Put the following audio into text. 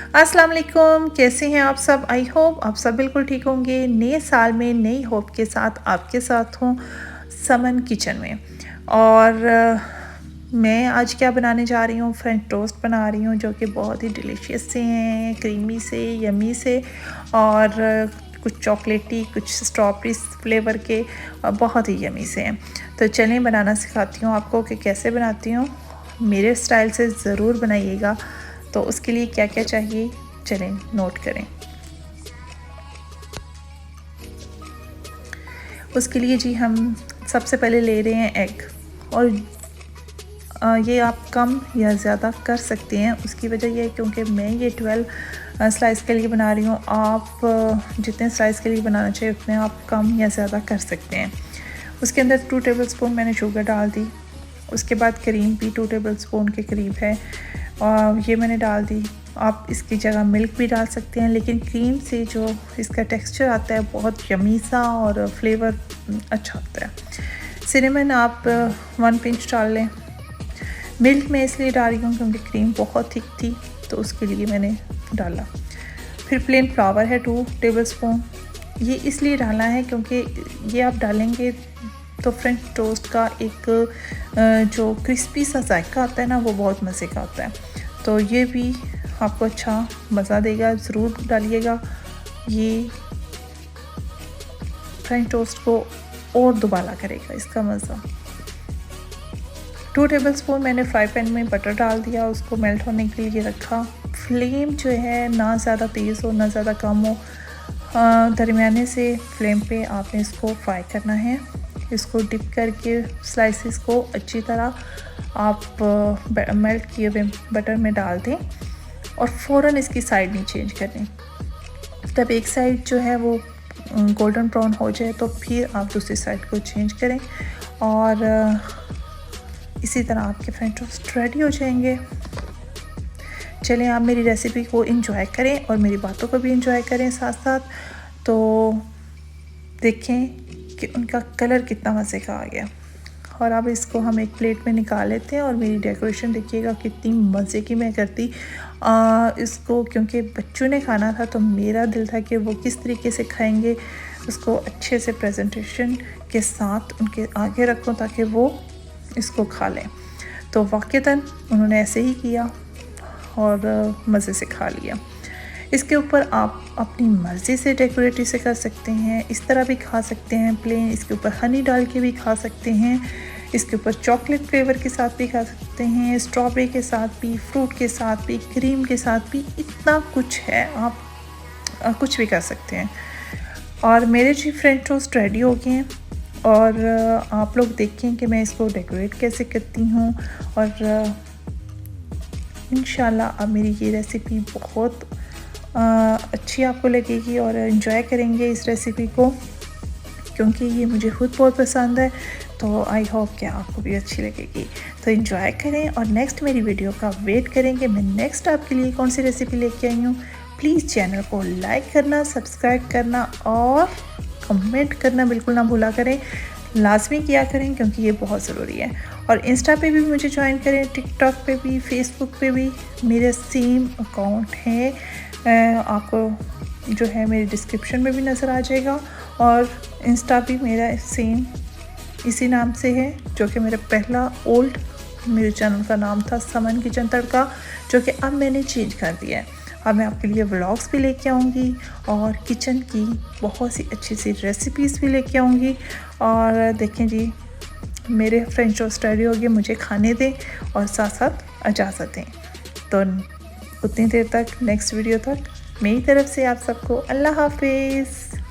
अस्सलाम वालेकुम, कैसे हैं आप सब? आई होप आप सब बिल्कुल ठीक होंगे। नए साल में नई होप के साथ आपके साथ हूँ समन किचन में। और मैं आज क्या बनाने जा रही हूँ, फ्रेंच टोस्ट बना रही हूँ जो कि बहुत ही डिलीशियस से हैं, क्रीमी से, यमी से और कुछ चॉकलेटी, कुछ स्ट्रॉबेरी फ्लेवर के और बहुत ही यमी से हैं। तो चलें बनाना सिखाती हूँ आपको कि कैसे बनाती हूँ। मेरे स्टाइल से ज़रूर बनाइएगा। तो उसके लिए क्या क्या चाहिए चलें नोट करें। उसके लिए जी हम सबसे पहले ले रहे हैं एग। और ये आप कम या ज़्यादा कर सकते हैं। उसकी वजह ये है क्योंकि मैं ये 12 स्लाइस के लिए बना रही हूँ। आप जितने स्लाइस के लिए बनाना चाहिए उतने आप कम या ज़्यादा कर सकते हैं। उसके अंदर 2 टेबलस्पून मैंने शुगर डाल दी। उसके बाद क्रीम भी 2 टेबलस्पून के करीब है और ये मैंने डाल दी। आप इसकी जगह मिल्क भी डाल सकते हैं, लेकिन क्रीम से जो इसका टेक्सचर आता है बहुत यमी सा और फ्लेवर अच्छा होता है। सिनेमन आप 1 पिंच डाल लें। मिल्क मैं इसलिए डाल रही हूँ क्योंकि क्रीम बहुत थिक थी, तो उसके लिए मैंने डाला। फिर प्लेन फ्लावर है 2 टेबलस्पून। ये इसलिए डाला है क्योंकि ये आप डालेंगे तो फ्रेंच टोस्ट का एक जो क्रिस्पी सा जायका आता है ना, वो बहुत मज़े का आता है। तो ये भी आपको अच्छा मज़ा देगा, ज़रूर डालिएगा। ये फ्रेंच टोस्ट को और दुबाला करेगा इसका मज़ा। 2 टेबलस्पून मैंने फ्राई पैन में बटर डाल दिया, उसको मेल्ट होने के लिए रखा। फ्लेम जो है ना ज़्यादा तेज़ हो ना ज़्यादा कम हो, दरमियाने से फ्लेम पे आपने इसको फ्राई करना है। इसको डिप करके स्लाइसेस को अच्छी तरह आप मेल्ट किए हुए बटर में डाल दें और फ़ौरन इसकी साइड नहीं चेंज करनी। तब एक साइड जो है वो गोल्डन ब्राउन हो जाए तो फिर आप दूसरी साइड को चेंज करें और इसी तरह आपके फ्रेंच टोस्ट रेडी हो जाएंगे। चलें आप मेरी रेसिपी को एंजॉय करें और मेरी बातों को भी एंजॉय करें साथ साथ। तो देखें कि उनका कलर कितना मज़े का आ गया। और अब इसको हम एक प्लेट में निकाल लेते हैं और मेरी डेकोरेशन देखिएगा कितनी मज़े की मैं करती इसको, क्योंकि बच्चों ने खाना था तो मेरा दिल था कि वो किस तरीके से खाएंगे, उसको अच्छे से प्रेजेंटेशन के साथ उनके आगे रखूं ताकि वो इसको खा लें। तो वाक़ईतन उन्होंने ऐसे ही किया और मज़े से खा लिया। इसके ऊपर आप अपनी मर्ज़ी से डेकोरेट इसे कर सकते हैं, इस तरह भी खा सकते हैं प्लेन, इसके ऊपर हनी डाल के भी खा सकते हैं, इसके ऊपर चॉकलेट फ्लेवर के साथ भी खा सकते हैं, स्ट्रॉबेरी के साथ भी, फ्रूट के साथ भी, क्रीम के साथ भी, इतना कुछ है, आप कुछ भी कर सकते हैं। और मेरे जी फ्रेंच टोस्ट रेडी हो गए हैं और आप लोग देखें कि मैं इसको डेकोरेट कैसे करती हूँ। और इंशाल्लाह अब मेरी ये रेसिपी बहुत अच्छी आपको लगेगी और इन्जॉय करेंगे इस रेसिपी को, क्योंकि ये मुझे खुद बहुत पसंद है। तो आई होप कि आपको भी अच्छी लगेगी। तो इन्जॉय करें और नेक्स्ट मेरी वीडियो का वेट करेंगे मैं नेक्स्ट आपके लिए कौन सी रेसिपी लेके आई हूँ। प्लीज़ चैनल को लाइक करना, सब्सक्राइब करना और कमेंट करना बिल्कुल ना भूला करें, लाजमी किया करें क्योंकि ये बहुत ज़रूरी है। और इंस्टा पे भी मुझे ज्वाइन करें, टिकटॉक पे भी, फेसबुक पे भी मेरे सेम अकाउंट है, आपको जो है मेरे डिस्क्रिप्शन में भी नज़र आ जाएगा। और इंस्टा भी मेरा सेम इसी नाम से है, जो कि मेरा पहला ओल्ड मेरे चैनल का नाम था समन किचन तड़का, जो कि अब मैंने चेंज कर दिया है। अब मैं आपके लिए व्लॉग्स भी लेके आऊँगी और किचन की बहुत सी अच्छी सी रेसिपीज़ भी लेके आऊँगी। और देखें जी मेरे फ्रेंच टोस्ट रेडी हो गए, मुझे खाने दें और साथ साथ इजाज़त दें। तो उतनी देर तक नेक्स्ट वीडियो तक मेरी तरफ से आप सबको अल्लाह हाफिज़।